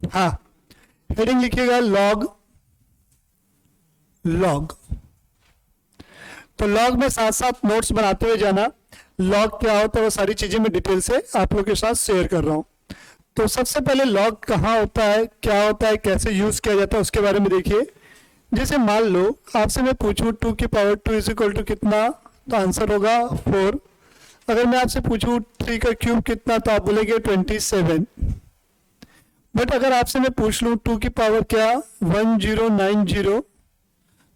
हाँ, हेडिंग लिखिएगा log. Log, तो लॉग में साथ साथ नोट्स बनाते हुए जाना। लॉग क्या होता है वो सारी चीजें मैं डिटेल से आप लोगों के साथ शेयर कर रहा हूँ। तो सबसे पहले लॉग कहाँ होता है, क्या होता है, कैसे यूज किया जाता है, उसके बारे में देखिए। जैसे मान लो आपसे मैं पूछूं 2 की पावर 2 इज इक्वल टू कितना, तो आंसर होगा 4। अगर मैं आपसे पूछूं 3 का क्यूब कितना, तो आप बोलेंगे 27। बट अगर आपसे मैं पूछ लूं 2 की पावर क्या 1090,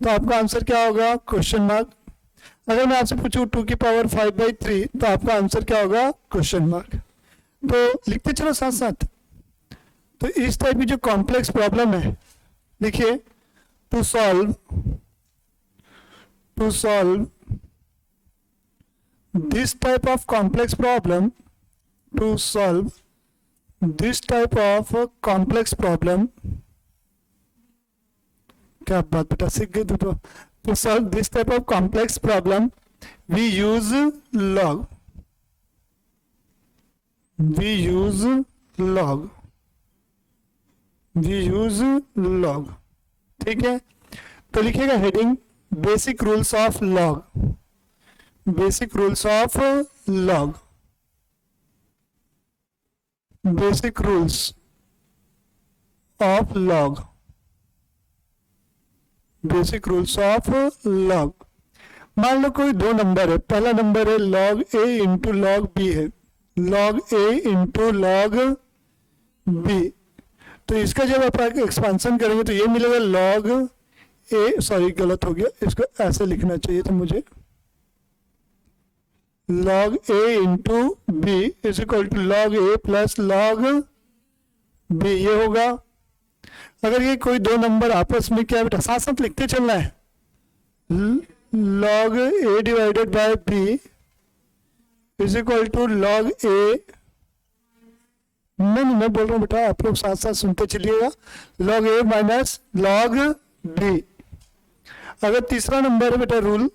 तो आपका आंसर क्या होगा, क्वेश्चन मार्क। अगर मैं आपसे पूछूं 2 की पावर 5/3, तो आपका आंसर क्या होगा, क्वेश्चन मार्क। तो लिखते चलो साथ साथ। तो इस टाइप की जो कॉम्प्लेक्स प्रॉब्लम है, देखिए, to solve this type of complex problem, to solve this type of complex problem, क्या बात बेटा सीख गए तू तो। to solve this type of complex problem we use log, we use log, we use log। ठीक है, तो लिखिएगा heading basic rules of log, basic rules of log, basic rules of log, basic rules of log. मान लो कोई दो number है, पहला number है log A into log B है, log A into log B. तो इसका जब आप एक्सपेंशन करेंगे तो ये मिलेगा लॉग ए, सॉरी गलत हो गया, इसको ऐसे लिखना चाहिए था मुझे, log A into B is equal to log A plus log B, ये होगा। अगर ये कोई दो नंबर आपस में क्या बेटा साथ साथ लिखते चलना है, log A divided by B is equal to log A, नहीं मैं बोल रहा हूँ बेटा, आप लोग साथ साथ सुनते चलिएगा, log A minus log B. अगर तीसरा नंबर है बेटा rule,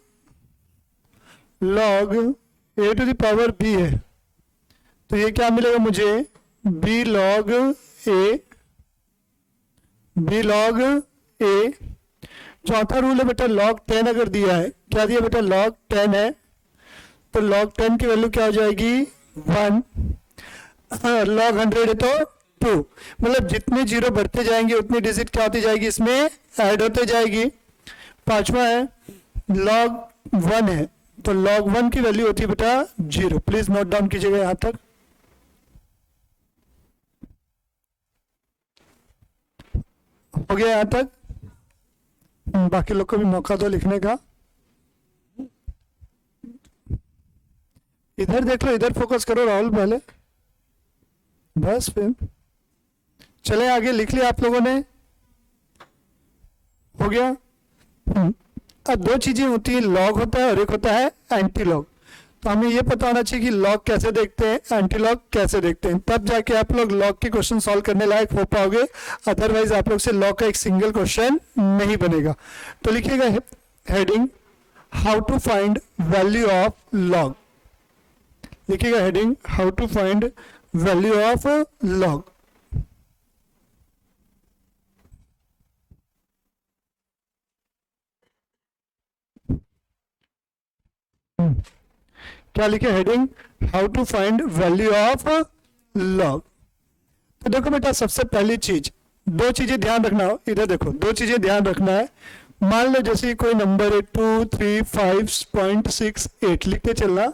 log A to the power B है, तो ये क्या मिलेगा मुझे, B log A, B log A. चौथा रूल है बेटा लॉग 10 अगर दिया है, क्या दिया बेटा, लॉग 10 है, तो लॉग 10 की वैल्यू क्या हो जाएगी 1, लॉग 100 है तो 2, मतलब जितने जीरो बढ़ते जाएंगे उतनी डिजिट क्या होती जाएगी, इसमें ऐड होते जाएगी। पांचवा है लॉग 1 है, तो log 1 की वैल्यू होती है बेटा 0। प्लीज नोट डाउन कीजिएगा यहां तक। हो गया यहां तक, बाकी लोग को भी मौका दो लिखने का। इधर देख लो, इधर फोकस करो राहुल पहले, बस फिर चले आगे। लिख लिया आप लोगों ने, हो गया। अब दो चीजें होती है, लॉग होता है और एक होता है एंटी लॉग। तो हमें ये पता होना चाहिए कि लॉग कैसे देखते हैं, एंटी लॉग कैसे देखते हैं, तब जाके आप लोग लॉग के क्वेश्चन सॉल्व करने लायक हो पाओगे, अदरवाइज आप लोग से लॉग का एक सिंगल क्वेश्चन नहीं बनेगा। तो लिखिएगा heading how to find value of log, लिखिएगा heading how to find value of log. क्या लिखे heading, how to find value of log. तो देखो बेटा, सबसे पहली चीज, दो चीजें ध्यान रखना, इधर देखो, दो चीजें ध्यान रखना है। मान लो जैसे कोई नंबर है 235.68 लिखते चलना,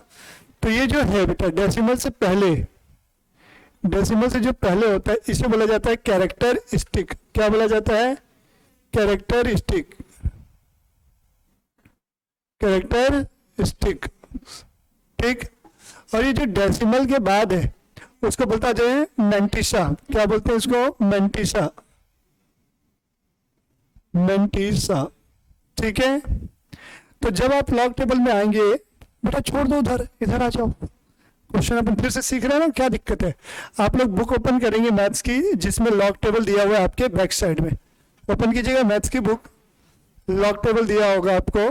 तो ये जो है बेटा डेसिमल से पहले, डेसिमल से जो पहले होता है इसे बोला जाता है कैरेक्टरिस्टिक। क्या बोला जाता है, कैरेक्टरिस्टिक, कैरेक्टरिस्टिक, ठीक। और ये जो डेसिमल के बाद है उसको बोलता है मेंटिसा। क्या बोलते हैं इसको, मेंटिसा, मेंटिसा, ठीक है। तो जब आप लॉग टेबल में आएंगे, बेटा छोड़ दो उधर, इधर आ जाओ, क्वेश्चन अपन फिर से सीख रहे हैं ना, क्या दिक्कत है। आप लोग बुक ओपन करेंगे मैथ्स की, जिसमें लॉग टेबल दिया हुआ है आपके बैक साइड में, ओपन कीजिएगा मैथ्स की बुक, लॉग टेबल दिया होगा आपको,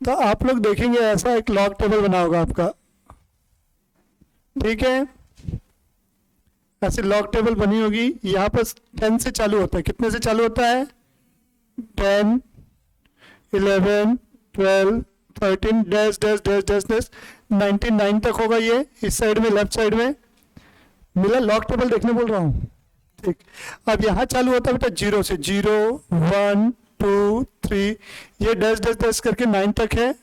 तो आप लोग देखेंगे ऐसा एक लॉग टेबल बना होगा आपका, ठीक है। ऐसे लॉग टेबल बनी होगी, यहाँ पर 10 से चालू होता है, कितने से चालू होता है 10 11 12 13 dash dash dash dash dash 99 तक होगा। ये इस साइड में लेफ्ट साइड में मिला, लॉग टेबल देखने बोल रहा हूँ, ठीक। अब यहाँ चालू होता है बेटा 0 से, 0 1 2 3, ये डैश डैश डैश करके 9 तक है।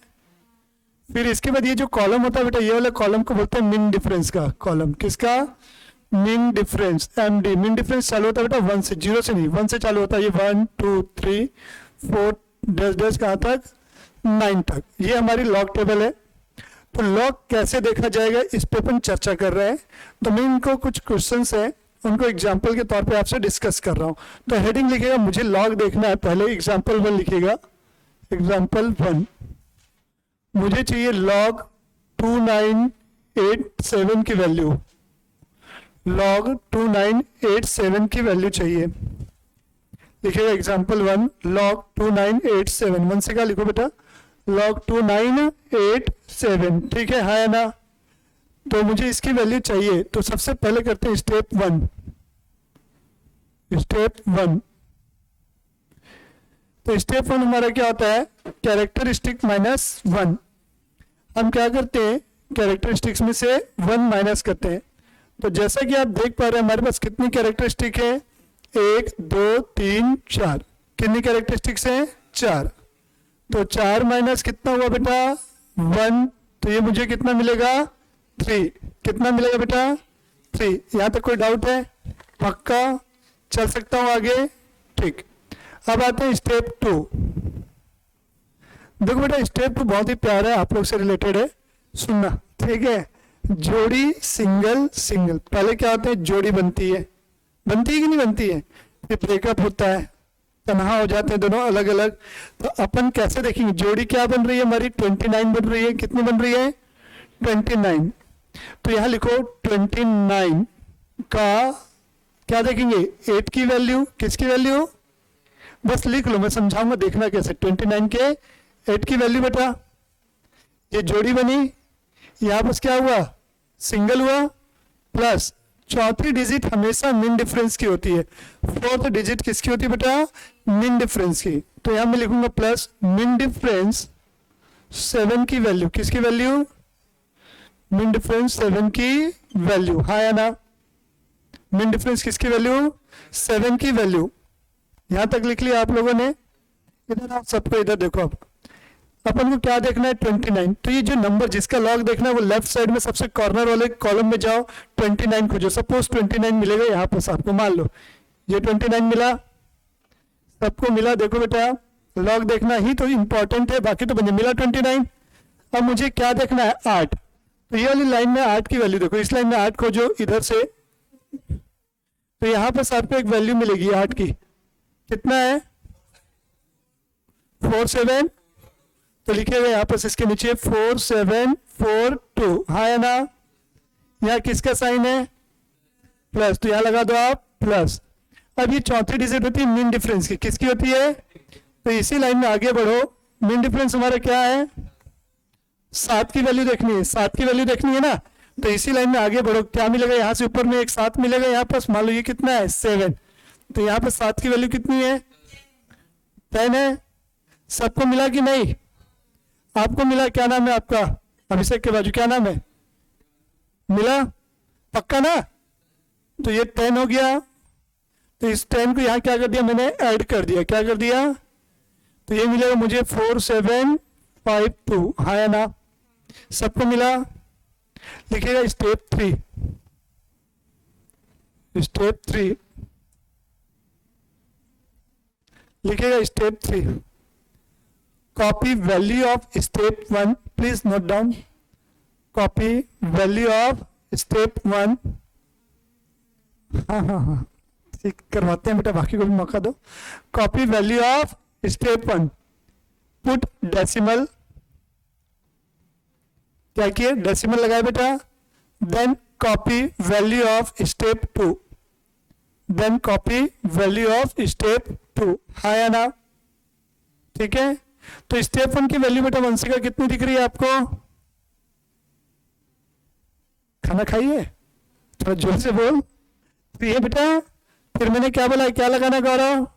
फिर इसके बाद ये जो कॉलम होता है बेटा, ये वाला कॉलम को बोलते हैं मिन डिफरेंस का कॉलम। किसका? मिन डिफरेंस, एमडी। मिन डिफरेंस चालू होता है बेटा 1 से, 0 से नहीं, 1 से चालू होता है। ये 1 2 3 4 डैश डैश कहाँ तक 9 तक। ये हमारी लॉग टेबल है। तो लॉग कैसे देखा जाएगा इस पे अपन चर्चा कर रहे हैं। तो मैं इनको कुछ क्वेश्चंस हैं, उनको एग्जाम्पल के तौर पे आपसे डिस्कस कर रहा हूँ। तो हेडिंग लिखेगा मुझे लॉग देखना है, पहले एग्जाम्पल 1 लिखेगा। एग्जाम्पल 1 मुझे चाहिए लॉग 2987 की वैल्यू, लॉग 2987 की वैल्यू चाहिए। लिखिएगा एग्जाम्पल 1 लॉग 2987, 1 से क्या लिखो बेटा लॉग 2987, ठीक है, हाँ या ना। तो मुझे इसकी वैल्यू चाहिए, तो सबसे पहले करते हैं स्टेप 1। स्टेप 1, तो स्टेप 1 हमारा क्या होता है कैरेक्टरिस्टिक -1। हम क्या करते हैं कैरेक्टरिस्टिक्स में से 1 माइनस करते हैं। तो जैसा कि आप देख पा रहे हैं हमारे पास कितनी कैरेक्टरिस्टिक है 1 2 3 4, कितनी कैरेक्टरिस्टिक्स हैं 4। तो 4 माइनस कितना हुआ बेटा 1, तो ये मुझे कितना मिलेगा 3, कितना मिलेगा बेटा 3। यहाँ तक कोई डाउट है? पक्का चल सकता हूँ आगे, ठीक। अब आते हैं स्टेप 2। देखो बेटा स्टेप 2 बहुत ही प्यारा है, आप लोग से रिलेटेड है, सुनना, ठीक है। जोड़ी सिंगल सिंगल, पहले क्या होता है जोड़ी बनती है कि नहीं बनती है, फिर ब्रेकअप होता है, तनहा हो जाते हैं दोनों अलग अलग। तो अपन कैसे देखेंगे जोड़ी क्या बन रही है हमारी 29 बन रही है, कितनी बन रही है 29। तो यहां लिखो 29 का क्या देखेंगे 8 की वैल्यू, किसकी वैल्यू, बस लिख लो, मैं समझाऊंगा, देखना कैसे। 29 के 8 की वैल्यू बेटा, ये जोड़ी बनी, यहां पर क्या हुआ सिंगल हुआ, प्लस चौथी डिजिट हमेशा मिन डिफरेंस की होती है, 4th डिजिट किसकी होती है बेटा मिन डिफरेंस की। तो यहां मैं लिखूंगा प्लस मिन डिफरेंस 7 की वैल्यू, किसकी वैल्यू मिन डिफरेंस 7 की वैल्यू, हाँ या ना। मिन डिफरेंस किसकी वैल्यू 7 की वैल्यू, यहां तक लिख लिया आप लोगों ने। इधर आप सबको इधर देखो, अब अपन को क्या देखना है 29। तो ये जो नंबर जिसका लॉग देखना है वो लेफ्ट साइड में सबसे कॉर्नर वाले कॉलम में जाओ, 29 खोजो। सपोज 29 मिलेगा यहाँ पर आपको, मान लो ये 29 मिला, सबको मिला। देखो बेटा लॉग देखना ही तो इंपॉर्टेंट है, बाकी तो बन मिला 29। अब मुझे क्या देखना है 8, तो ये वाली लाइन में 8 की वैल्यू देखो, इस लाइन में 8 खोजो इधर से, तो यहाँ पर आपको एक वैल्यू मिलेगी 8 की, कितना है 47। तो लिखेगा यहाँ पर इसके नीचे 4742, हाँ या ना। यहाँ किसका साइन है प्लस, तो यहाँ लगा दो आप प्लस। अब ये चौथी डिजिट होती है मिन डिफरेंस की, किसकी होती है, तो इसी लाइन में आगे बढ़ो। मिन डिफरेंस हमारा क्या है 7 की वैल्यू देखनी है, 7 की वैल्यू देखनी है ना, तो इसी लाइन में आगे बढ़ो। क्या मिलेगा यहाँ से ऊपर में एक 7 मिलेगा, यहाँ पर मान लो ये कितना है 7, तो यहाँ पर 7 की वैल्यू कितनी है 10 है। सबको मिला कि नहीं, आपको मिला, क्या नाम है आपका अभिषेक के बाजू क्या नाम है, मिला पक्का ना। तो ये 10 हो गया, तो इस 10 को यहाँ क्या कर दिया मैंने ऐड कर दिया, क्या कर दिया, तो ये मिलेगा मुझे 4752, हाँ या ना। सबको मिला, लिखिएगा स्टेप 3। स्टेप 3 लिखिएगा step 3। Copy value of step 1, please note down. Copy value of step 1, हाँ हाँ हाँ ठीक करवाते हैं बेटा, बाकी को भी मौका दो। Copy value of step 1, put decimal, क्या किए डेसिमल लगाए बेटा। Then copy value of step 2, then copy value of step 2, हाँ या ना, ठीक है। तो स्टेप 1 की वैल्यू बेटा वंशिका कितनी दिख रही है आपको, खाना खाइए थोड़ा जोर से बोल, तो ये बेटा फिर मैंने क्या बोला, क्या लगाना गौरव,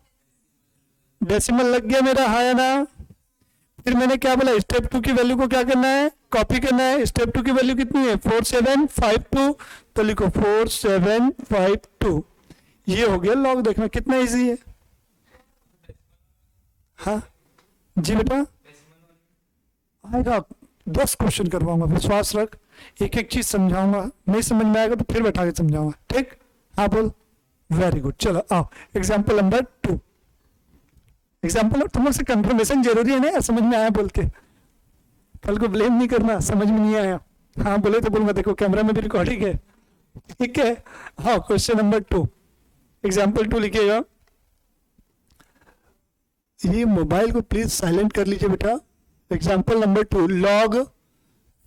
डेसिमल लग गया मेरा, हाँ या ना। फिर मैंने क्या बोला, स्टेप 2 की वैल्यू को क्या करना है, कॉपी करना है। स्टेप 2 की वैल्यू कितनी है, 4752, तो लिखो 4752। ये हो गया लॉग। देखना कितना इजी है। हाँ जी बेटा, आएगा 10 क्वेश्चन करवाऊंगा, विश्वास रख, एक एक चीज समझाऊंगा, नहीं समझ में आएगा तो फिर बैठा के समझाऊंगा, ठीक। हाँ बोल, वेरी गुड। चलो आओ एग्जाम्पल नंबर 2। एग्जाम्पल, तुम लोग से कंफर्मेशन जरूरी है ना यार, समझ में आया बोल के, कल को ब्लेम नहीं करना समझ में नहीं आया। हाँ बोले तो बोलूंगा, देखो कैमरा में भी रिकॉर्डिंग है, ठीक है। हाँ क्वेश्चन नंबर 2, एग्जाम्पल 2 लिखिएगा। ये मोबाइल को प्लीज साइलेंट कर लीजिए बेटा। एग्जाम्पल नंबर 2, लॉग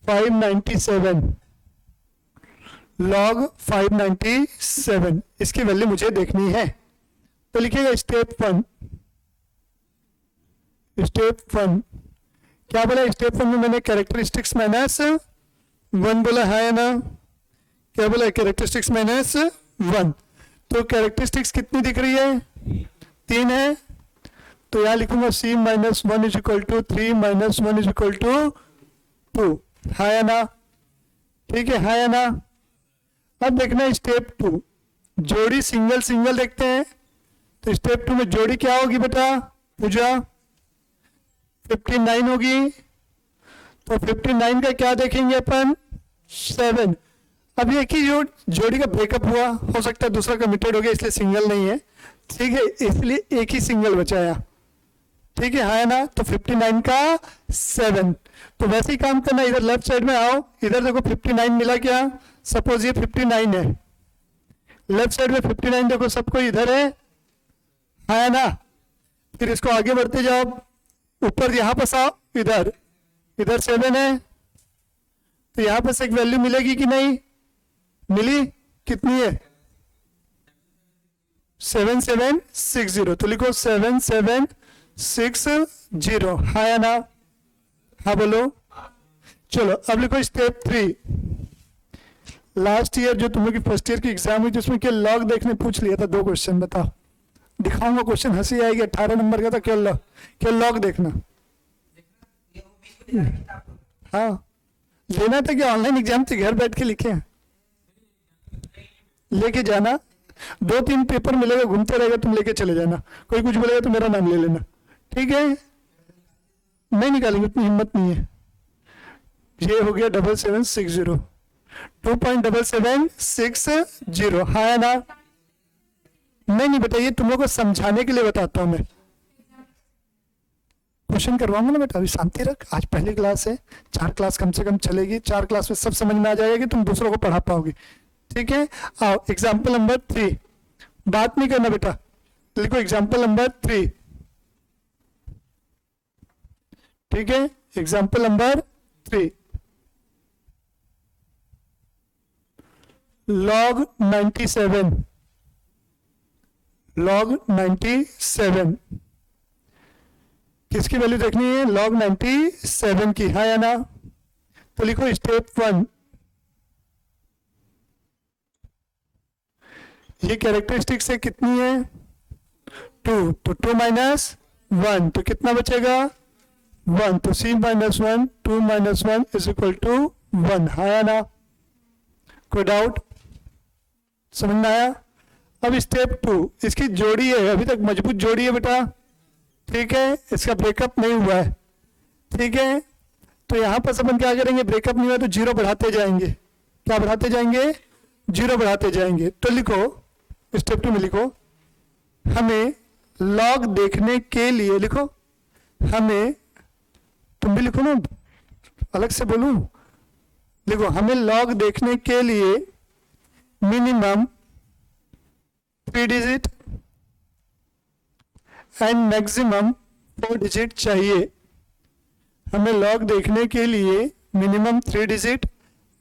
597, लॉग 597, इसकी वैल्यू मुझे देखनी है। तो लिखिएगा स्टेप 1, स्टेप 1 क्या बोला, स्टेप 1 में मैंने कैरेक्टरिस्टिक्स माइनस 1 बोला है ना, क्या बोला, कैरेक्टरिस्टिक्स माइनस 1। तो कैरेक्टरिस्टिक्स कितनी दिख रही है, 3 है। तो यहां लिखूंगा c minus 1 is equal to 3 minus 1 is equal to 2, है या ना, ठीक है, है या ना। अब देखना स्टेप 2, जोड़ी सिंगल सिंगल देखते हैं। तो स्टेप 2 में जोड़ी क्या होगी बेटा, पूजा 59 होगी। तो 59 का क्या देखेंगे अपन, 7। अब एक ही जोड़ी का ब्रेकअप हुआ, हो सकता है दूसरा कमिटेड हो गया इसलिए सिंगल नहीं है, ठीक है, इसलिए एक ही सिंगल बचाया, ठीक है ना। तो 59 का 7। तो वैसे ही काम करना, इधर लेफ्ट साइड में आओ, इधर देखो 59 मिला क्या, सपोज ये 59 है, लेफ्ट साइड में 59 देखो सबको इधर है ना। फिर इसको आगे बढ़ते जाओ, ऊपर यहां पर आओ, इधर 7 है, तो यहां पर से एक वैल्यू मिलेगी कि नहीं मिली, कितनी है, 7760। तो लिखो 7760, हाँ या ना, हाँ बोलो। चलो अब लिखो स्टेप 3, लास्ट ईयर जो तुम लोग की फर्स्ट ईयर की एग्जाम हुई जिसमें क्या लॉग देखने पूछ लिया था, 2 क्वेश्चन बताओ, दिखाऊंगा क्वेश्चन, हंसी आएगी। 18 नंबर का था, क्या लॉग देखना, हाँ लेना था कि ऑनलाइन एग्जाम से घर बैठ के लिखे हैं, लेके जाना, 2-3 पेपर मिलेगा, घूमते रहेगा, तुम लेके चले जाना, कोई कुछ बोलेगा तो मेरा नाम ले लेना, ठीक है। नहीं निकालेंगे, उतनी हिम्मत नहीं है। ये हो गया 7760, 2.7760, हाँ या ना। नहीं बेटा, ये तुम लोग को समझाने के लिए बताता हूं मैं, क्वेश्चन करवाऊंगा ना बेटा, अभी शांति रख, आज पहली क्लास है, 4 क्लास कम से कम चलेगी, 4 क्लास में सब समझ में आ जाएगा कि तुम दूसरों को पढ़ा पाओगे, ठीक है। आओ एग्जाम्पल नंबर 3, बात नहीं करना बेटा, लिखो एग्जाम्पल नंबर 3, ठीक है। एग्जाम्पल नंबर 3, लॉग 97, लॉग 97 किसकी वैल्यू देखनी है, लॉग 97 की, हाँ या ना। तो लिखो स्टेप 1, ये कैरेक्टरिस्टिक्स है कितनी है, 2, तो 2 माइनस 1, तो कितना बचेगा 1, तो c minus 1, 2 minus 1 is equal to 1, हाँ या ना। कोई डाउट, समझ में आया। अब स्टेप 2, इसकी जोड़ी है, अभी तक मजबूत जोड़ी है बेटा, ठीक है, इसका ब्रेकअप नहीं हुआ है, ठीक है। तो यहां पर अपन क्या करेंगे, ब्रेकअप नहीं हुआ तो 0 बढ़ाते जाएंगे, क्या बढ़ाते जाएंगे, 0 बढ़ाते जाएंगे। तो लिखो स्टेप 2 में लिखो, हमें लॉग देखने के लिए, लिखो हमें, तुम भी लिखो ना, अलग से बोलूं, लिखो हमें लॉग देखने के लिए minimum 3 digit and maximum 4 digit चाहिए। हमें लॉग देखने के लिए मिनिमम 3 डिजिट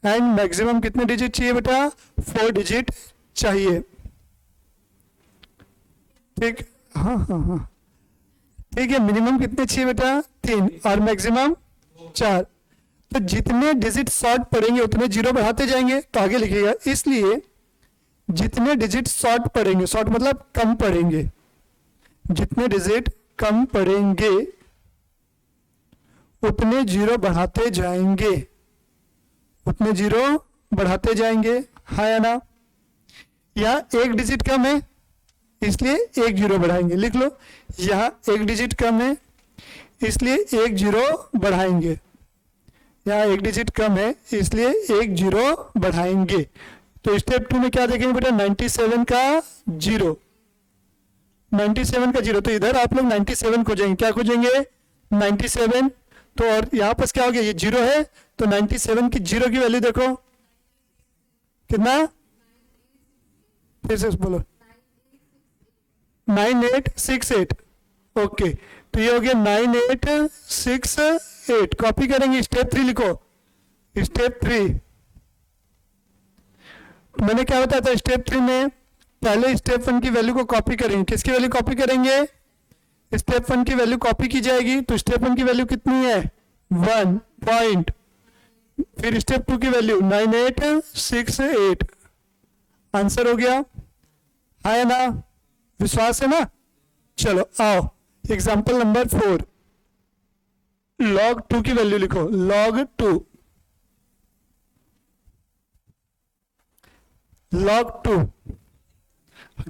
एंड मैक्सिमम कितने डिजिट चाहिए बेटा, 4 डिजिट चाहिए, ठीक, हाँ हाँ हाँ ठीक है। मिनिमम कितने चाहिए बेटा, 3 और मैक्सिमम 4। तो जितने डिजिट शॉर्ट पड़ेंगे उतने 0 बढ़ाते जाएंगे, तो आगे लिखिएगा, इसलिए जितने डिजिट शॉर्ट पड़ेंगे, शॉर्ट मतलब कम पड़ेंगे, जितने डिजिट कम पड़ेंगे उतने जीरो बढ़ाते जाएंगे, उतने जीरो बढ़ाते जाएंगे, हाँ या ना। यहाँ एक डिजिट कम है इसलिए एक जीरो बढ़ाएंगे, लिख लो। यहाँ एक डिजिट कम है इसलिए एक जीरो बढ़ाएंगे, यहाँ एक डिजिट कम है इसलिए एक जीरो बढ़ाएंगे। तो स्टेप 2 में क्या देखेंगे बेटा, 97 का जीरो, 97 का जीरो। तो इधर आप लोग 97 खोजेंगे, क्या खोजेंगे, 97। तो और यहाँ पर क्या हो गया, ये जीरो है, तो 97 की जीरो की वैल्यू देखो कितना, फिर से बोलो, 9868। ओके, तो ये हो गया 9868। कॉपी करेंगे, स्टेप 3 लिखो, स्टेप 3। मैंने क्या बताया था स्टेप 3 में, पहले स्टेप 1 की वैल्यू को कॉपी करेंगे। किसकी वैल्यू कॉपी करेंगे, स्टेप 1 की वैल्यू कॉपी की जाएगी। तो स्टेप 1 की वैल्यू कितनी है, 1 पॉइंट, फिर स्टेप 2 की वैल्यू 9868। आंसर हो गया, है ना, विश्वास है ना। चलो आओ, एग्जाम्पल नंबर 4, log 2 की वैल्यू लिखो, log 2, log 2।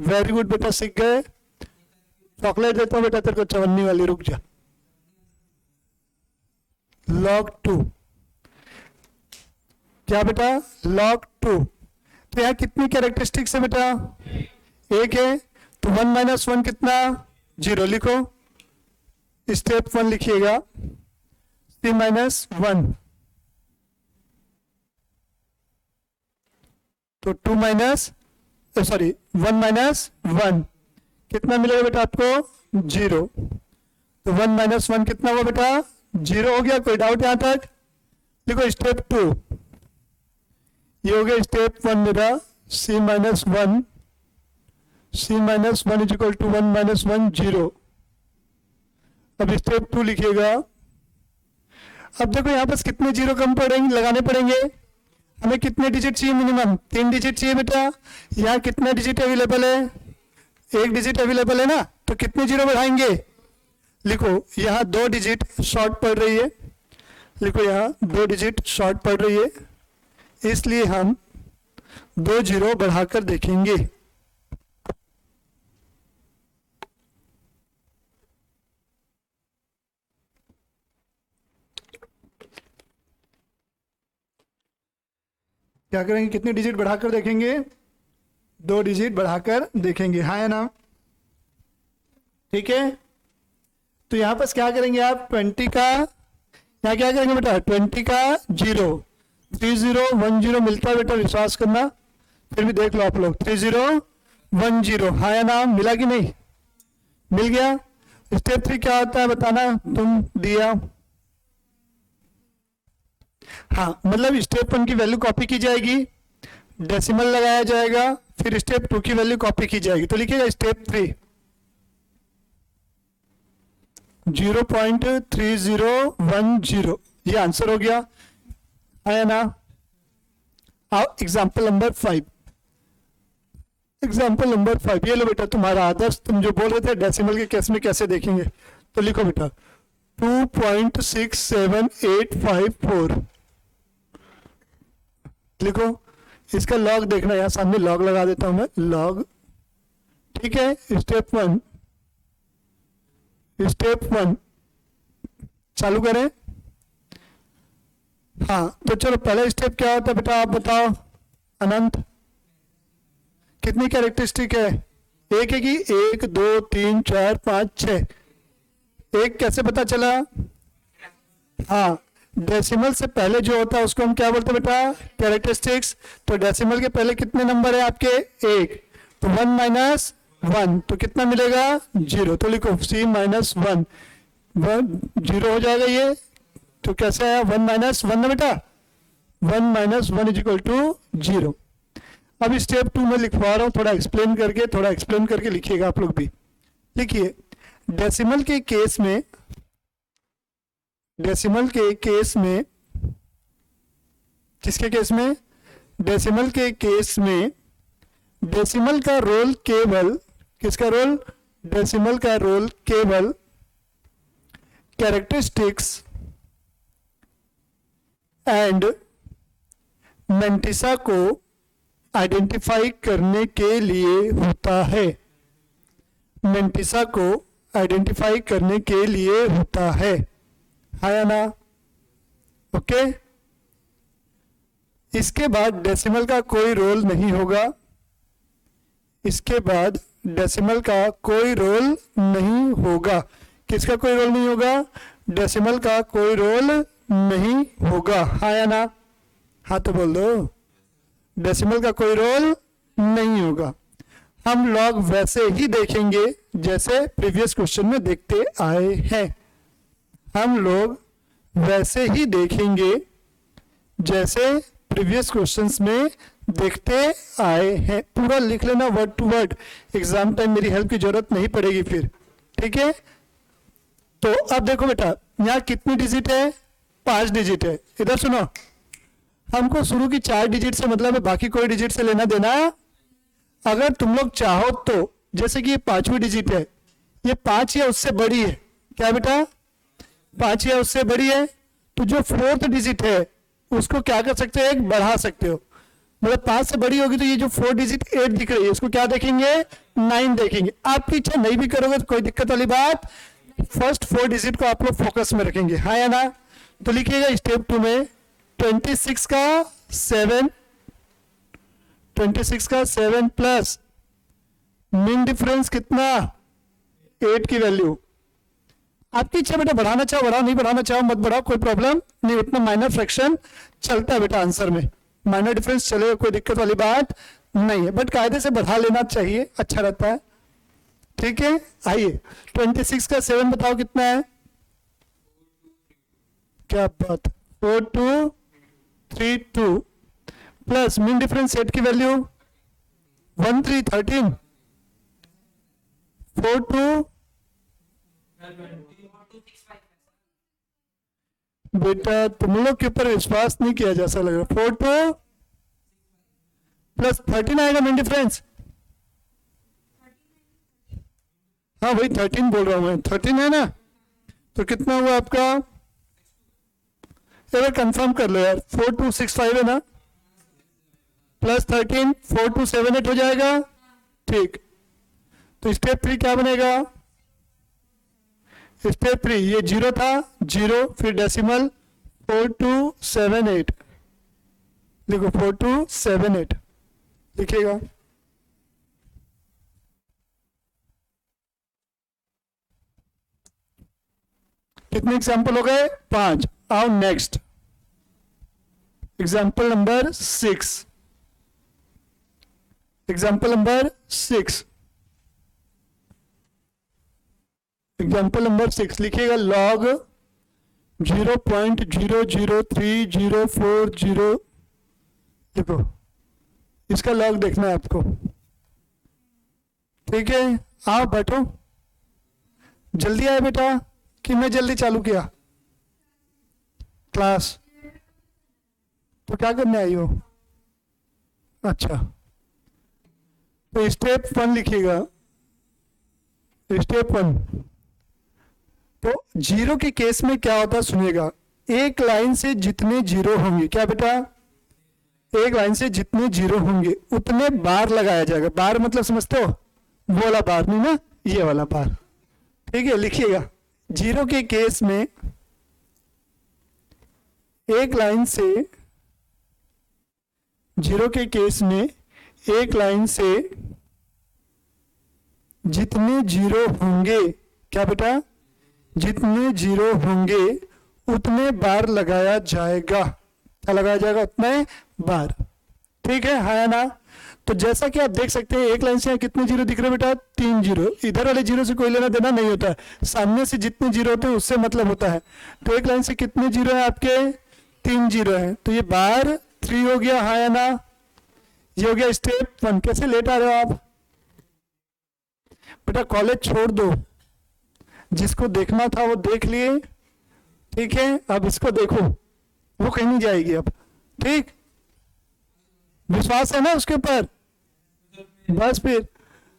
वेरी गुड बेटा, सीख गए। चॉकलेट देता हूं बेटा तेरे को, चवन्नी वाली, रुक जा। log 2 क्या बेटा, log 2। तो यहाँ कितनी कैरेक्टरिस्टिक्स है बेटा, एक है, तो 1 माइनस 1 कितना, जीरो लिखो। स्टेप 1 लिखिएगा, c माइनस 1, तो 2 माइनस, सॉरी 1 माइनस 1 कितना मिलेगा बेटा आपको, जीरो। तो 1 माइनस 1 कितना हुआ बेटा, जीरो हो गया। कोई डाउट यहां तक, लिखो स्टेप 2, ये हो गया स्टेप 1 मेरा, c minus 1, c minus 1 is equal to 1 minus 1 zero. अब स्टेप 2 लिखिएगा। अब देखो यहाँ पर कितने जीरो कम पड़ेंगे, लगाने पड़ेंगे। हमें कितने डिजिट चाहिए, मिनिमम 3 डिजिट चाहिए बेटा। यहाँ कितने डिजिट अवेलेबल है, एक डिजिट अवेलेबल है ना, तो कितने जीरो बढ़ाएंगे, लिखो यहाँ 2 डिजिट शॉर्ट पड़ रही है, लिखो यहाँ 2 डिजिट शॉर्ट पड़ रही है, इसलिए हम 2 जीरो बढ़ाकर देखेंगे। क्या करेंगे, कितने डिजिट बढ़ाकर देखेंगे, 2 डिजिट बढ़ाकर देखेंगे, हाँ या ना, ठीक है। तो यहां पर क्या करेंगे आप, 20 का, यहाँ क्या करेंगे बेटा, 20 का जीरो, 3010 मिलता है बेटा, विश्वास करना। फिर भी देख लो आप लोग, 3010, हाँ या ना, मिला कि नहीं, मिल गया। स्टेप 3 क्या होता है बताना, तुम दिया, हाँ मतलब स्टेप 1 की वैल्यू कॉपी की जाएगी, डेसिमल लगाया जाएगा, फिर स्टेप 2 की वैल्यू कॉपी की जाएगी। तो लिखिएगा स्टेप 3 0.3010, ये आंसर हो गया, है ना। आओ एग्जाम्पल नंबर 5, एग्जाम्पल नंबर 5, ये लो बेटा तुम्हारा आदर्श, तुम जो बोल रहे थे डेसिमल के केस में कैसे देखेंगे, तो लिखो बेटा 2.67854 लिखो। इसका लॉग देखना, यहाँ सामने लॉग लगा देता हूं मैं, लॉग, ठीक है। स्टेप 1, स्टेप 1 चालू करें। हाँ तो चलो पहला स्टेप क्या होता है बेटा, आप बताओ अनंत, कितनी कैरेक्टरिस्टिक है, एक है कि 1 2 3 4 5 6, एक कैसे पता चला, हाँ डेसिमल से पहले जो होता है उसको हम क्या बोलते हैं बेटा, कैरेक्टरिस्टिक्स। तो डेसिमल के पहले कितने नंबर है आपके, 1, तो 1 माइनस 1, तो कितना मिलेगा, जीरो। तो लिखो c माइनस 1, 0 हो जाएगा ये। तो कैसे आया, 1 माइनस 1 ना बेटा, 1 माइनस 1 इज इक्वल टू 0। अब स्टेप 2 में लिखवा रहा हूं, थोड़ा एक्सप्लेन करके लिखिएगा आप लोग भी। लिखिए डेसिमल के केस में, डेसिमल के केस में, किसके केस में, डेसिमल के केस में डेसिमल का रोल केवल किसका रोल? डेसिमल का रोल केवल कैरेक्टरिस्टिक्स एंड मेंटिसा को आइडेंटिफाई करने के लिए होता है। मेंटिसा को आइडेंटिफाई करने के लिए होता है या ना? ओके। इसके बाद डेसिमल का कोई रोल नहीं होगा। इसके बाद डेसिमल का कोई रोल नहीं होगा। किसका कोई रोल नहीं होगा? डेसिमल का कोई रोल नहीं होगा। हाँ या ना? हाँ तो बोल दो। डेसिमल का कोई रोल नहीं होगा। हम लॉग वैसे ही देखेंगे जैसे प्रीवियस क्वेश्चन में देखते आए हैं। हम लोग वैसे ही देखेंगे जैसे प्रीवियस क्वेश्चंस में देखते आए हैं। पूरा लिख लेना word to word, exam time मेरी हेल्प की जरूरत नहीं पड़ेगी फिर, ठीक है? तो अब देखो बेटा, यहाँ कितनी डिजिट है? 5 डिजिट है। इधर सुनो, हमको शुरू की 4 डिजिट से मतलब है, बाकी कोई डिजिट से लेना देना। अगर तुम लोग चाहो तो, जैसे कि ये 5वीं डिजिट है, ये 5 या उससे बड़ी है, क्या बेटा? 5 या उससे बड़ी है, तो जो 4th डिजिट है उसको क्या कर सकते हो? एक बढ़ा सकते हो। मतलब 5 से बड़ी होगी तो ये जो 4 डिजिट 8 दिख रही है उसको क्या देखेंगे? 9 देखेंगे। आपकी इच्छा नहीं भी करोगे तो कोई दिक्कत वाली बात, फर्स्ट 4 डिजिट को आप लोग फोकस में रखेंगे। हाँ या ना? तो लिखिएगा स्टेप 2 में 26 का 7, 26 का 7 प्लस मीन डिफरेंस कितना? 8 की वैल्यू। आपकी इच्छा बेटा, बढ़ाना चाहो बढ़ाओ, नहीं बढ़ाना चाहो मत बढ़ाओ, कोई प्रॉब्लम नहीं। उतना माइनर फ्रैक्शन चलता है बेटा आंसर में, माइनर डिफरेंस चलेगा, कोई दिक्कत वाली बात नहीं है। बट कायदे से बढ़ा लेना चाहिए, अच्छा रहता है, ठीक है? आइए 26 का 7 बताओ कितना है? क्या बात, 4232 प्लस मीन डिफरेंस 8 की वैल्यू 1313 42 बेटा तुम लोग के ऊपर विश्वास नहीं किया जैसा लग रहा। 42 प्लस 13 आएगा मीन डिफरेंस। हाँ वही 13 बोल रहा हूं मैं, 13 है ना? तो कितना हुआ आपका? एक बार कंफर्म कर लो यार, 4265 है ना? प्लस 13 4278 हो जाएगा, ठीक। तो स्टेप 3 क्या बनेगा? स्टेप 3 ये 0 था, 0 फिर डेसिमल 4278 लिखो, 4278 लिखिएगा। कितने एग्जाम्पल हो गए? 5। आओ next example number 6। Example number 6, example number 6 लिखिएगा। लॉग 0.003040 देखो, इसका लॉग देखना है आपको, ठीक है? आओ बैठो, जल्दी आए बेटा कि मैं जल्दी चालू किया क्लास? तो क्या करने आई हो? अच्छा, तो स्टेप 1 लिखिएगा। स्टेप 1, तो 0 के केस में क्या होता है सुनिएगा। एक लाइन से जितने 0 होंगे, क्या बेटा? एक लाइन से जितने 0 होंगे उतने बार लगाया जाएगा। बार मतलब समझते हो? वो वाला बार नहीं ना, ये वाला बार, ठीक है? लिखिएगा 0 के केस में एक लाइन से, 0 के केस में एक लाइन से जितने 0 होंगे, क्या बेटा? जितने 0 होंगे उतने बार लगाया जाएगा। क्या लगाया जाएगा? उतने बार, ठीक है? हाँ या ना? तो जैसा कि आप देख सकते हैं एक लाइन से कितने 0 दिख रहे हैं बेटा? 3 0। इधर वाले 0 से कोई लेना देना नहीं होता है, सामने से जितने 0 होते हैं उससे मतलब होता है। तो एक लाइन से कितने 0 है आपके? 3 0 है, तो ये बार 3 हो गया। हाँ या ना? ये हो गया स्टेप 1। कैसे लेट आ रहे हो आप बेटा? कॉलेज छोड़ दो, जिसको देखना था वो देख लिए, ठीक है? अब इसको देखो, वो कहीं नहीं जाएगी अब, ठीक? विश्वास है ना उसके ऊपर? बस फिर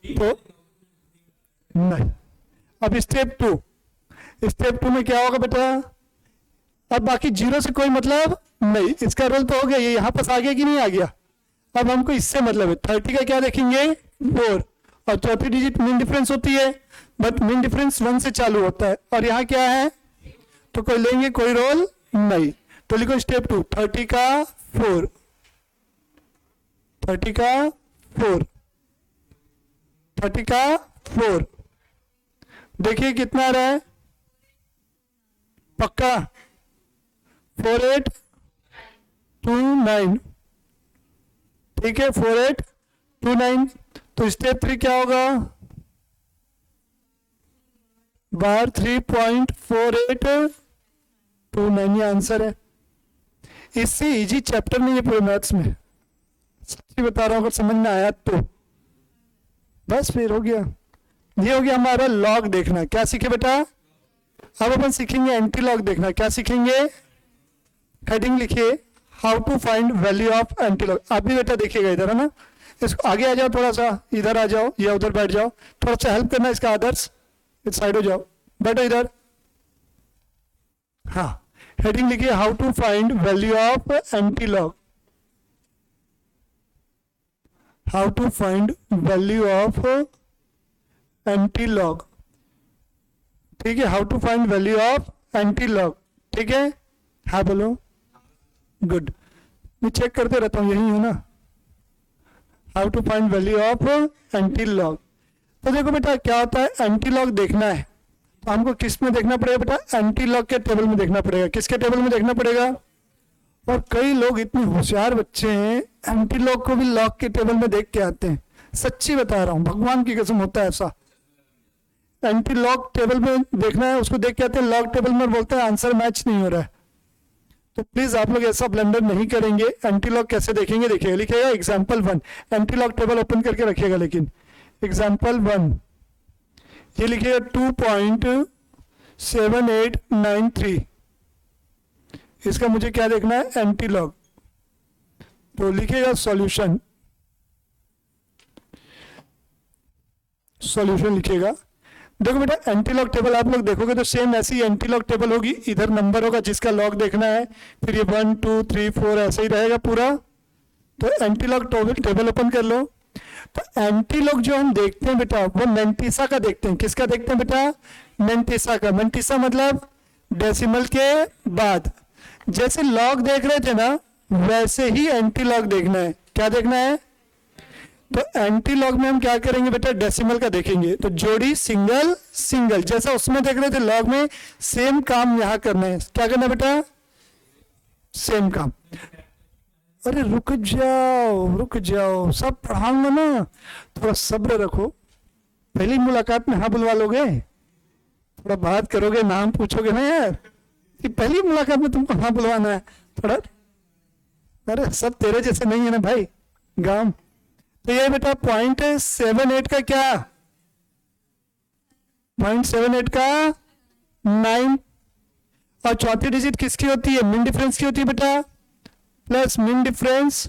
तो नहीं। अब स्टेप टू में क्या होगा बेटा, अब बाकी जीरो से कोई मतलब नहीं, इसका रोल तो हो गया, ये यहाँ पास आ गया कि नहीं आ गया। अब हमको इससे मतलब है 30 का क्या देखेंगे 4, और चौथी डिजिट मीन डिफरेंस होती है, बट मीन डिफरेंस 1 से चालू होता है, और यहाँ क्या है तो कोई लेंगे, कोई रोल नहीं। तो लिखो स्टेप 2 30 का 4, 30 का 4, 30 का 4, देखिए कितना आ रहा है पक्का 4829, ठीक है 4829। तो स्टेप 3 क्या होगा, बार 3.4829 ये आंसर है। इससे इजी चैप्टर नहीं है पूरे मैथ्स में, सच्ची बता रहा हूं, अगर समझ में आया तो बस फिर हो गया। ये हो गया हमारा लॉग देखना। क्या सीखे बेटा, अब अपन सीखेंगे एंटी लॉग देखना। क्या सीखेंगे, हेडिंग लिखिए how to find value of antilog. आप भी बेटा देखिएगा इधर है ना, इसको आगे आ जाओ, थोड़ा सा इधर आ जाओ या उधर बैठ जाओ, थोड़ा सा हेल्प करना इसका आदर्श, इस साइड हो जाओ, बैठो इधर। हाँ, हेडिंग लिखिए how to find value of antilog, how to find value of antilog, ठीक है, how to find value of antilog, ठीक है। हाँ बोलो, गुड, मैं चेक करते रहता हूँ, यही है ना, how to find value of antilog. तो देखो बेटा क्या होता है, एंटी लॉग देखना है तो हमको किस में देखना पड़ेगा बेटा, एंटी लॉग के टेबल में देखना पड़ेगा। किसके टेबल में देखना पड़ेगा, और कई लोग इतने होशियार बच्चे हैं एंटी लॉग को भी लॉग के टेबल में देख के आते हैं, सच्ची बता रहा हूँ, भगवान की कसम होता है ऐसा। एंटी लॉग टेबल में देखना है, उसको देख के आते हैं लॉग टेबल में, बोलते हैं आंसर मैच नहीं हो रहा है। तो प्लीज आप लोग ऐसा ब्लंडर नहीं करेंगे। एंटी लॉग कैसे देखेंगे, देखिएगा, लिखिएगा example 1, anti log table open करके रखिएगा, लेकिन एग्जाम्पल 1 ये लिखिएगा 2.7893, इसका मुझे क्या देखना है, एंटी लॉग। तो लिखिएगा सॉल्यूशन, सॉल्यूशन लिखिएगा। देखो बेटा एंटी लॉग टेबल आप लोग देखोगे तो सेम ऐसी एंटी लॉग टेबल होगी, इधर नंबर होगा जिसका लॉग देखना है, फिर ये 1 2 3 4 ऐसे ही रहेगा पूरा। तो एंटी लॉग टेबल ओपन कर लो। तो एंटी लॉग जो हम देखते हैं बेटा वो मैंटिसा का देखते हैं। किसका देखते हैं बेटा, मैंटिसा का। मैंटिसा मतलब डेसिमल के बाद। जैसे लॉग देख रहे थे ना वैसे ही एंटी लॉग देखना है। क्या देखना है, तो एंटी लॉग में हम क्या करेंगे बेटा, डेसिमल का देखेंगे। तो जोड़ी सिंगल सिंगल, जैसा उसमें देख रहे थे लॉग में, सेम काम यहां करना है। क्या करना है बेटा, सेम काम। अरे रुक जाओ, सब पढ़ाऊंगा ना, थोड़ा सब्र रखो। पहली मुलाकात में हाँ बुलवा लोगे, थोड़ा बात करोगे, नाम पूछोगे ना यार, कि पहली मुलाकात में तुमको हाँ बुलवाना है थोड़ा। अरे सब तेरे जैसे नहीं है ना भाई गांव। तो ये बेटा 0.78 का क्या, 0.78 का 9, और चौथी डिजिट किसकी होती है, मीन डिफरेंस की होती है बेटा, प्लस मीन डिफरेंस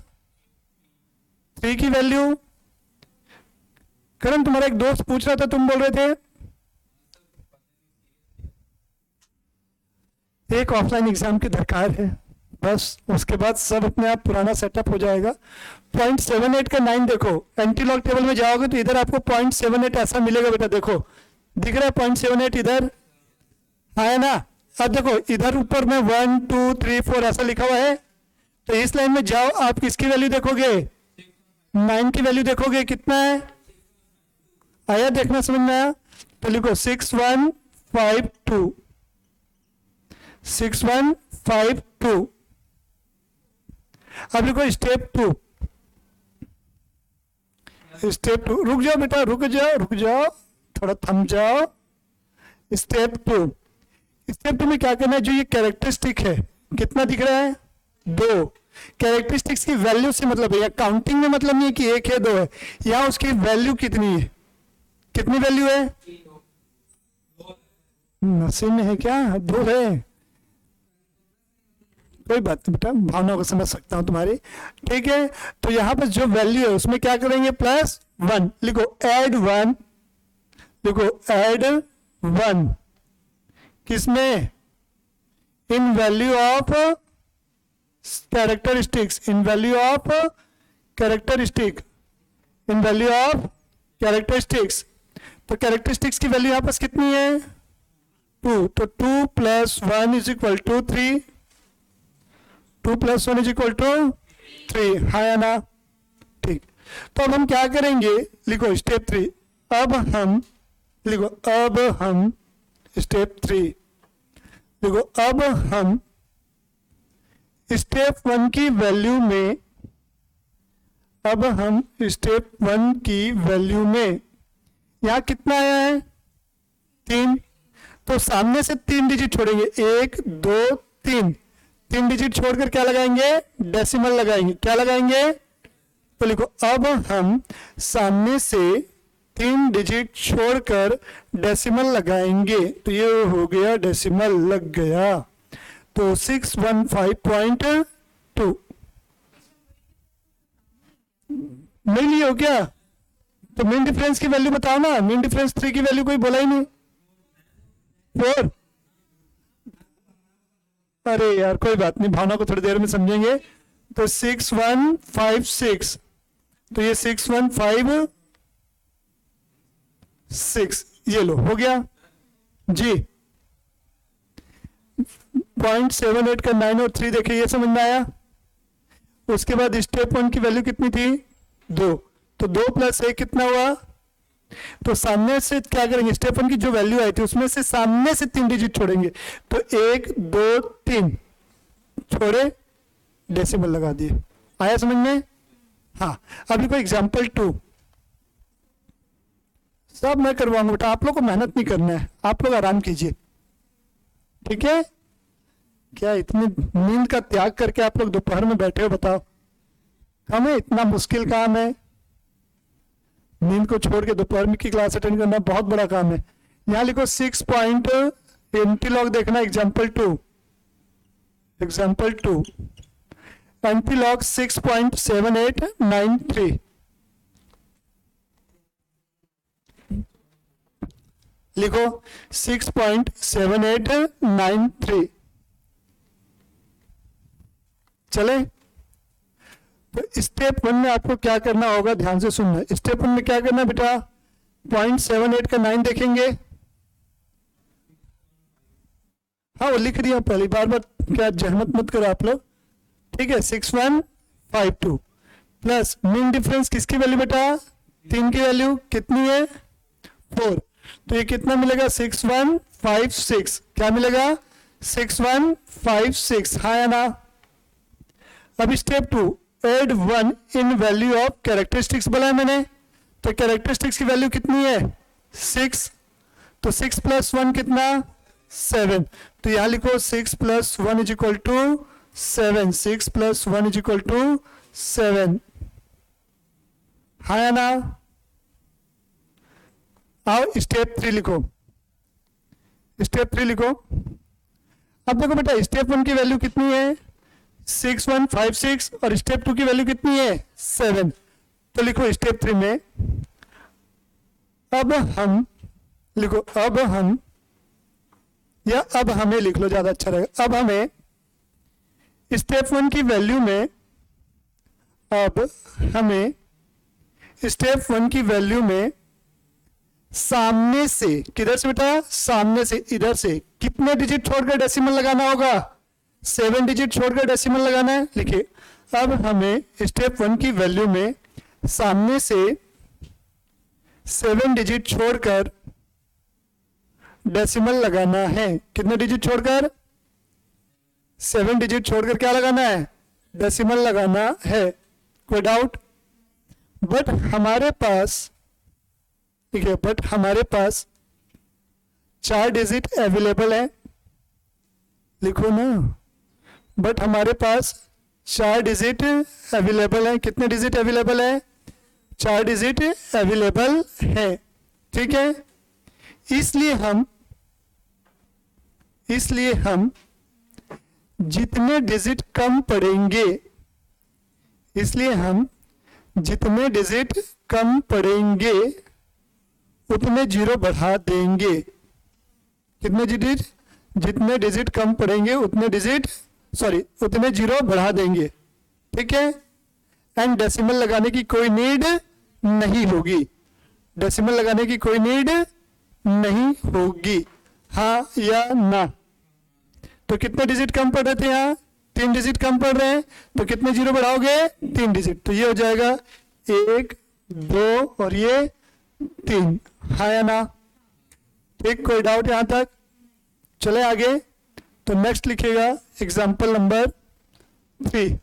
3 की वैल्यू। करण तुम्हारा एक दोस्त पूछ रहा था, तुम बोल रहे थे एक ऑफलाइन एग्जाम की दरकार है, बस उसके बाद सब अपने आप पुराना सेटअप हो जाएगा। 0.78 का 9 देखो, एंटी लॉग टेबल में जाओगे तो इधर आपको 0.78 ऐसा मिलेगा बेटा, देखो दिख रहा है 0.78 इधर है ना। अब देखो इधर ऊपर में 1 2 3 4 ऐसा लिखा हुआ है, तो इस लाइन में जाओ, आप किसकी वैल्यू देखोगे, 9 की वैल्यू देखोगे, कितना है आया, देखना समझ में आया। तो लिखो 6152, 6152। अब लिखो स्टेप 2, स्टेप 2। रुक जाओ बेटा, रुक जाओ, थोड़ा थम जाओ। स्टेप 2, स्टेप 2 में क्या करना है, जो ये कैरेक्टरिस्टिक है कितना दिख रहा है, 2। कैरेक्टरिस्टिक्स की वैल्यू से मतलब है, या काउंटिंग में मतलब नहीं है कि 1 है 2 है, यहाँ उसकी वैल्यू कितनी है, कितनी वैल्यू है, नशे में है क्या, 2 है, कोई बात नहीं बेटा, भावनाओं को समझ सकता हूं तुम्हारी, ठीक है। तो यहाँ पर जो वैल्यू है उसमें क्या करेंगे, प्लस 1 लिखो, ऐड 1 लिखो, ऐड 1 किसमें, in value of characteristics, in value of characteristic, in value of characteristics. तो कैरेक्टरिस्टिक्स की वैल्यू यहां पास कितनी है, 2, तो 2 + 1 = 3, 2 + 1 = 3, हाँ या ना, ठीक। तो अब हम क्या करेंगे, लिखो स्टेप 3, अब हम लिखो, अब हम स्टेप 3 लिखो, अब हम स्टेप 1 की वैल्यू में, अब हम स्टेप 1 की वैल्यू में यहां कितना आया है, 3, तो सामने से 3 डिजिट छोड़ेंगे, 1 2 3, 3 डिजिट छोड़कर क्या लगाएंगे, डेसिमल लगाएंगे, क्या लगाएंगे, तो लिखो, अब हम सामने से 3 डिजिट छोड़कर डेसिमल लगाएंगे, तो ये हो गया, डेसिमल लग गया, तो 615.2 नहीं लिया हो क्या, तो मीन डिफरेंस की वैल्यू बताओ ना, मीन डिफरेंस 3 की वैल्यू कोई बोला ही नहीं, 4, अरे यार कोई बात नहीं, भावना को थोड़ी देर में समझेंगे। तो 6156, तो ये 6156 ये लो, हो गया जी। 0.78 का 9 और 3 देखिए, ये समझ में आया। उसके बाद स्टेप 1 की वैल्यू कितनी थी, 2, तो 2 + 1 कितना हुआ, तो सामने से क्या करेंगे, स्टेप 1 की जो वैल्यू आई थी उसमें से सामने से 3 डिजिट छोड़ेंगे, तो 1 2 3 छोड़े, डेसिमल लगा दिए, आया समझ में। हाँ, अभी कोई एग्जाम्पल 2, सब मैं करवाऊंगा बेटा, आप लोग को मेहनत नहीं करना है, आप लोग आराम कीजिए, ठीक है। क्या इतनी नींद का त्याग करके आप लोग दोपहर में बैठे हो, बताओ, हमें इतना मुश्किल काम है, नींद को छोड़ के दोपहर में की क्लास अटेंड करना बहुत बड़ा काम है। यहां लिखो 6 पॉइंट एंटीलॉग देखना, एग्जाम्पल 2, एग्जाम्पल 2 एंटीलॉग 6.7893 लिखो, 6.7893 चले। तो स्टेप 1 में आपको क्या करना होगा, ध्यान से सुनना, स्टेप 1 में क्या करना है बेटा, 0.78 का 9 देखेंगे, हाँ वो लिख दिया पहले, बार बार क्या जहमत मत करो आप लोग, ठीक है। 6152 प्लस मीन डिफरेंस किसकी वैल्यू बेटा, 3 की वैल्यू कितनी है, 4, तो ये कितना मिलेगा, 6156, क्या मिलेगा, 6156, हाँ या ना। अब step 2, add 1 in value of characteristics बोला है मैंने, तो कैरेक्टरिस्टिक्स की वैल्यू कितनी है, 6, तो 6 + 1 कितना, 7, तो यहां लिखो 6 + 1 = 7, 6 + 1 = 7, हाँ या ना। आओ स्टेप 3 लिखो, स्टेप 3 लिखो। अब देखो बेटा, स्टेप 1 की वैल्यू कितनी है, 6156, और स्टेप 2 की वैल्यू कितनी है, 7, तो लिखो स्टेप 3 में, अब हम लिखो, अब हम, या अब हमें लिख लो, ज्यादा अच्छा रहेगा, अब हमें स्टेप 1 की वैल्यू में, अब हमें स्टेप 1 की वैल्यू में सामने से, किधर से बेटा, सामने से, इधर से कितने डिजिट छोड़कर डेसिमल लगाना होगा, 7 डिजिट छोड़कर डेसिमल लगाना है, लिखिए। अब हमें स्टेप 1 की वैल्यू में सामने से 7 डिजिट छोड़कर डेसिमल लगाना है, कितने डिजिट छोड़कर, 7 डिजिट छोड़कर क्या लगाना है, डेसिमल लगाना है, कोई डाउट। बट हमारे पास, ठीक है, बट हमारे पास 4 डिजिट अवेलेबल है, लिखो ना, बट हमारे पास 4 डिजिट अवेलेबल है, कितने डिजिट अवेलेबल है, 4 डिजिट अवेलेबल है, ठीक है। इसलिए हम जितने डिजिट कम पड़ेंगे, इसलिए हम जितने डिजिट कम पड़ेंगे उतने जीरो बढ़ा देंगे। कितने डिजिट, जितने डिजिट कम पड़ेंगे उतने डिजिट, सॉरी उतने जीरो बढ़ा देंगे। ठीक है, एंड डेसिमल लगाने की कोई नीड नहीं होगी, डेसिमल लगाने की कोई नीड नहीं होगी, हाँ या ना। तो कितने डिजिट कम पड़ रहे थे, यहाँ 3 डिजिट कम पड़ रहे हैं, तो कितने जीरो बढ़ाओगे, 3 डिजिट, तो ये हो जाएगा 1 2 और ये 3, हाँ या ना। ठीक, कोई डाउट यहां तक? चले आगे। तो नेक्स्ट लिखेगा एग्जाम्पल नंबर 3,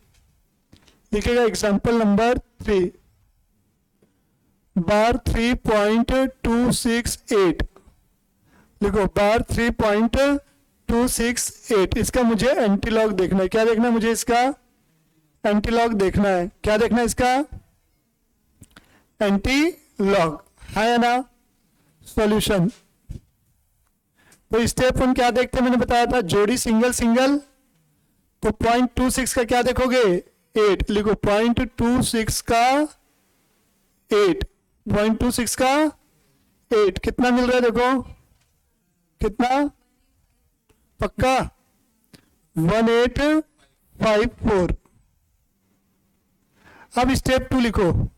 लिखेगा एग्जाम्पल नंबर 3, बार 3.268 लिखो, बार 3.268। इसका मुझे एंटीलॉग देखना है। क्या देखना है मुझे? इसका एंटीलॉग देखना है। क्या देखना है इसका? एंटीलॉग, है या ना। सॉल्यूशन, तो स्टेप 1 क्या देखते हैं, मैंने बताया था जोड़ी सिंगल सिंगल। तो 0.26 का क्या देखोगे, 8 लिखो, 0.26 का 8, 0.26 का 8 कितना मिल रहा है देखो, कितना पक्का 1854। अब स्टेप 2 लिखो,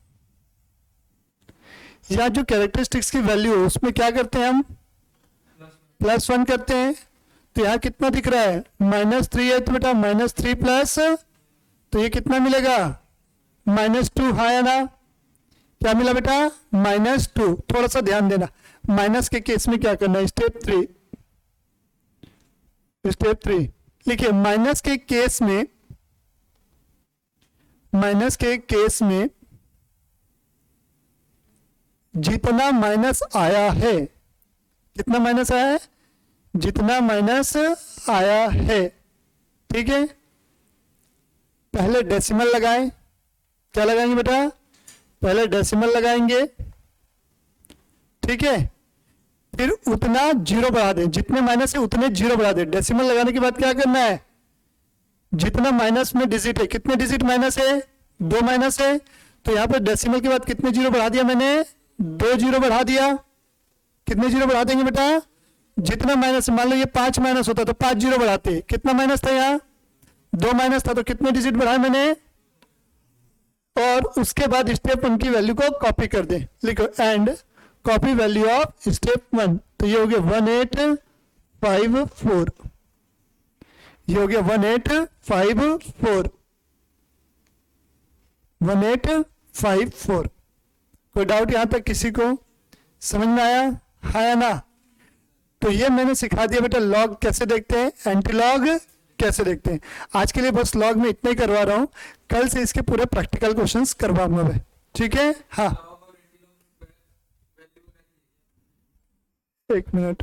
या जो कैरेक्टरिस्टिक्स की वैल्यू है उसमें क्या करते हैं हम, +1 करते हैं। तो यहां कितना दिख रहा है, -3 है, तो बेटा -3 प्लस, तो ये कितना मिलेगा, -2, हाँ या ना। क्या मिला बेटा, -2। थोड़ा सा ध्यान देना, माइनस के केस में क्या करना है, स्टेप 3, स्टेप 3 लिखिए, माइनस के केस में, माइनस के केस में जितना माइनस आया है, कितना माइनस आया है, जितना माइनस आया है, ठीक है। पहले डेसिमल लगाएं, क्या लगाएंगे बेटा, पहले डेसिमल लगाएंगे, ठीक है। फिर उतना जीरो बढ़ा दें, जितने माइनस है उतने जीरो बढ़ा दें। डेसिमल लगाने के बाद क्या करना है, जितना माइनस में डिजिट है, कितने डिजिट माइनस है, 2 माइनस है, तो यहां पर डेसिमल के बाद कितने जीरो बढ़ा दिया मैंने, 2 जीरो बढ़ा दिया। कितने जीरो बढ़ा देंगे बेटा, जितना माइनस, मान लो ये 5 माइनस होता तो 5 जीरो बढ़ाते। कितना माइनस था यहाँ, 2 माइनस था, तो कितने डिजिट बढ़ाए मैंने। और उसके बाद स्टेप 1 की वैल्यू को कॉपी कर दें, लिखो and copy value of step 1, तो ये हो गया 1854, ये हो गया 1854, 1854। कोई डाउट यहां तक किसी को, समझ में आया, हाँ या ना। तो ये मैंने सिखा दिया बेटा, लॉग कैसे देखते हैं, एंटीलॉग कैसे देखते हैं। आज के लिए बस लॉग में इतना ही करवा रहा हूं, कल से इसके पूरे प्रैक्टिकल क्वेश्चंस करवाऊंगा मैं, ठीक है। हाँ, 1 मिनट,